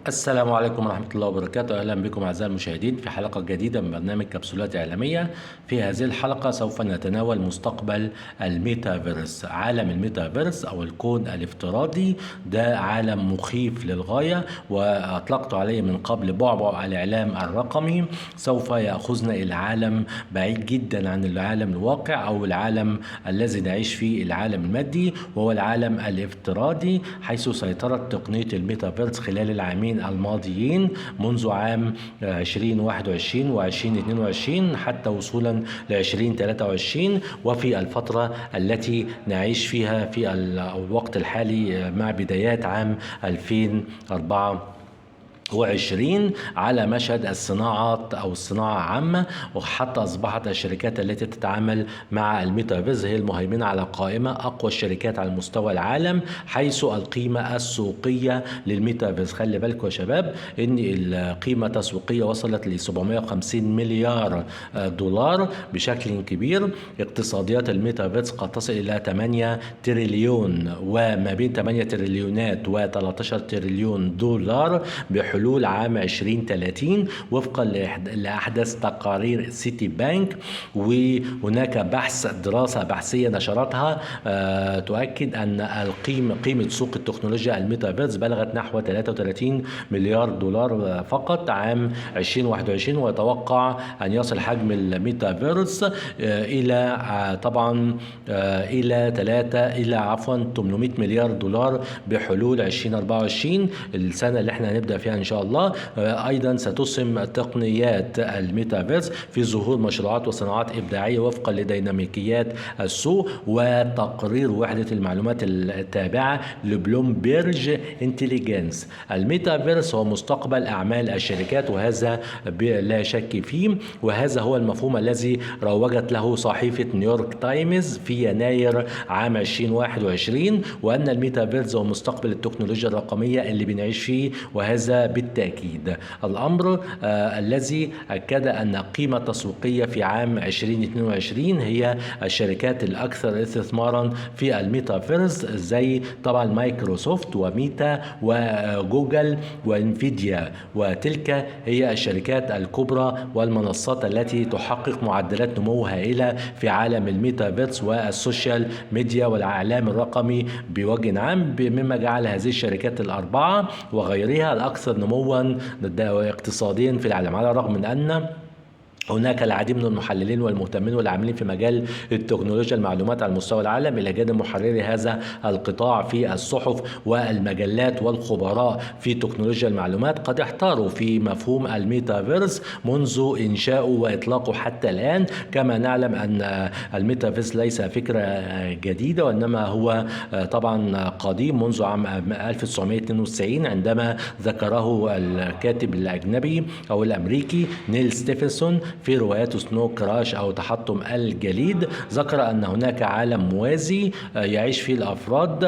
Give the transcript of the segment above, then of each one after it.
السلام عليكم ورحمة الله وبركاته. أهلا بكم أعزائي المشاهدين في حلقة جديدة من برنامج كبسولات إعلامية. في هذه الحلقة سوف نتناول مستقبل الميتافيرس. عالم الميتافيرس أو الكون الافتراضي ده عالم مخيف للغاية، وأطلقت عليه من قبل بعبع الإعلام الرقمي. سوف يأخذنا إلى عالم بعيد جدا عن العالم الواقع أو العالم الذي نعيش فيه، العالم المادي، وهو العالم الافتراضي، حيث سيطرت تقنية الميتافيرس خلال العامين الماضيين منذ عام 2021 و 2022 حتى وصولا ل 2023، وفي الفترة التي نعيش فيها في الوقت الحالي مع بدايات عام 2024 على مشهد الصناعات أو الصناعة عامة، وحتى أصبحت الشركات التي تتعامل مع الميتافيرس هي المهيمنة على قائمة أقوى الشركات على مستوى العالم، حيث القيمة السوقية للميتافيرس. خلي بالكم يا شباب إن القيمة التسويقية وصلت ل 750 مليار دولار بشكل كبير. اقتصاديات الميتافيرس قد تصل إلى 8 تريليون، وما بين 8 تريليونات و 13 تريليون دولار بحلول عام 2030 وفقا لأحدث تقارير سيتي بانك. وهناك دراسة بحثية نشرتها تؤكد أن قيمة سوق التكنولوجيا الميتافيرس بلغت نحو 33 مليار دولار فقط عام 2021، ويتوقع أن يصل حجم الميتافيرس إلى طبعا إلى 800 مليار دولار بحلول 2024 السنة اللي احنا هنبدأ فيها إن شاء الله. أيضا ستسهم تقنيات الميتافيرس في ظهور مشروعات وصناعات إبداعية وفقا لديناميكيات السوق وتقرير وحدة المعلومات التابعة لبلومبيرج انتليجنس. الميتافيرس هو مستقبل أعمال الشركات، وهذا لا شك فيه، وهذا هو المفهوم الذي روجت له صحيفة نيويورك تايمز في يناير عام 2021، وأن الميتافيرس هو مستقبل التكنولوجيا الرقمية اللي بنعيش فيه. وهذا بالتأكيد الأمر الذي أكد أن القيمة التسويقية في عام 2022 هي الشركات الأكثر استثمارا في الميتافيرس، زي طبعا مايكروسوفت وميتا وجوجل وانفيديا، وتلك هي الشركات الكبرى والمنصات التي تحقق معدلات نمو هائلة في عالم الميتافيرس والسوشيال ميديا والإعلام الرقمي بوجه عام، مما جعل هذه الشركات الأربعة وغيرها الأكثر نموا اقتصاديا في العالم، على الرغم من أن هناك العديد من المحللين والمهتمين والعاملين في مجال التكنولوجيا المعلومات على مستوى العالم، إلى جانب محرري هذا القطاع في الصحف والمجلات والخبراء في تكنولوجيا المعلومات قد احتاروا في مفهوم الميتافيرس منذ إنشائه وإطلاقه حتى الآن. كما نعلم أن الميتافيرس ليس فكرة جديدة، وإنما هو طبعا قديم منذ عام 1992 عندما ذكره الكاتب الأجنبي أو الأمريكي نيل ستيفنسون في روايات سنو كراش أو تحطم الجليد. ذكر أن هناك عالم موازي يعيش فيه الأفراد،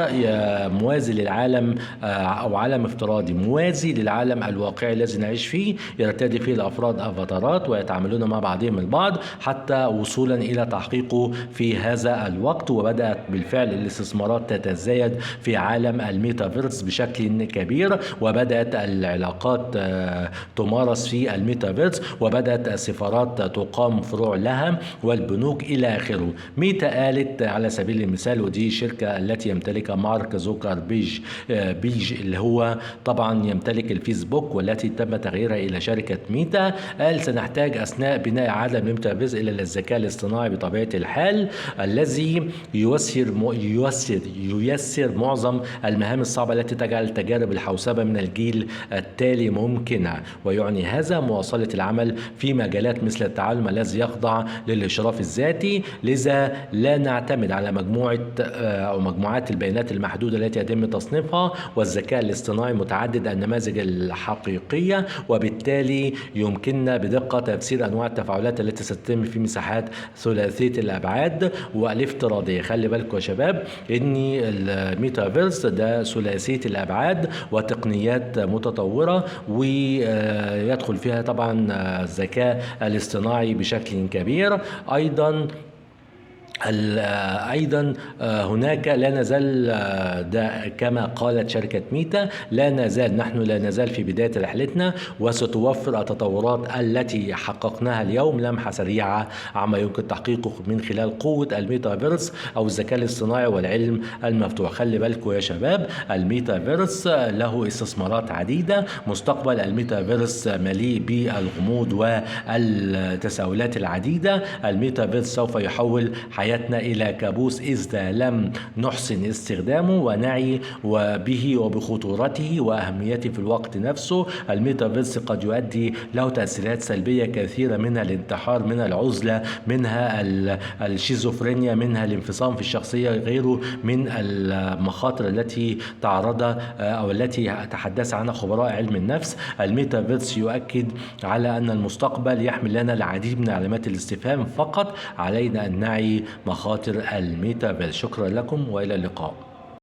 موازي للعالم أو عالم افتراضي موازي للعالم الواقعي الذي نعيش فيه، يرتدي فيه الأفراد أفاتارات ويتعاملون مع بعضهم البعض حتى وصولا إلى تحقيقه في هذا الوقت. وبدأت بالفعل الاستثمارات تتزايد في عالم الميتافيرس بشكل كبير، وبدأت العلاقات تمارس في الميتافيرس، وبدأت السفارات تقام فروع لها والبنوك إلى آخره. ميتا قالت على سبيل المثال، ودي شركة التي يمتلكها مارك زوكر بيج اللي هو طبعا يمتلك الفيسبوك والتي تم تغييرها إلى شركة ميتا، قال سنحتاج أثناء بناء عالم الميتافيرس إلى الذكاء الاصطناعي بطبيعة الحال الذي ييسر معظم المهام الصعبة التي تجعل تجارب الحوسبة من الجيل التالي ممكنة، ويعني هذا مواصلة العمل في مجالات مثل التعلم الذي يخضع للإشراف الذاتي. لذا لا نعتمد على مجموعات البيانات المحدودة التي يتم تصنيفها، والذكاء الاصطناعي متعدد النماذج الحقيقية، وبالتالي يمكننا بدقة تفسير أنواع التفاعلات التي ستتم في مساحات ثلاثية الأبعاد والافتراضية. خلي بالكم يا شباب إن الميتافيرس ده ثلاثية الأبعاد وتقنيات متطورة، ويدخل فيها طبعا الذكاء الاصطناعي بشكل كبير. أيضا أيضا هناك لا نزال ده كما قالت شركة ميتا، لا نزال في بداية رحلتنا، وستوفر التطورات التي حققناها اليوم لمحة سريعة عما يمكن تحقيقه من خلال قوة الميتافيرس أو الذكاء الاصطناعي والعلم المفتوح. خلي بالكم يا شباب، الميتافيرس له استثمارات عديدة. مستقبل الميتافيرس مليء بالغموض والتساؤلات العديدة. الميتافيرس سوف يحول حياتنا إلى كابوس إذا لم نحسن استخدامه ونعي به وبخطورته وأهميته في الوقت نفسه. الميتافيرس قد يؤدي له تأثيرات سلبية كثيرة، منها الانتحار، منها العزلة، منها الشيزوفرينيا، منها الانفصام في الشخصية، غيره من المخاطر التي تعرض أو التي تحدث عنها خبراء علم النفس. الميتافيرس يؤكد على أن المستقبل يحمل لنا العديد من علامات الاستفهام، فقط علينا أن نعي مخاطر الميتافيرس. شكرا لكم وإلى اللقاء.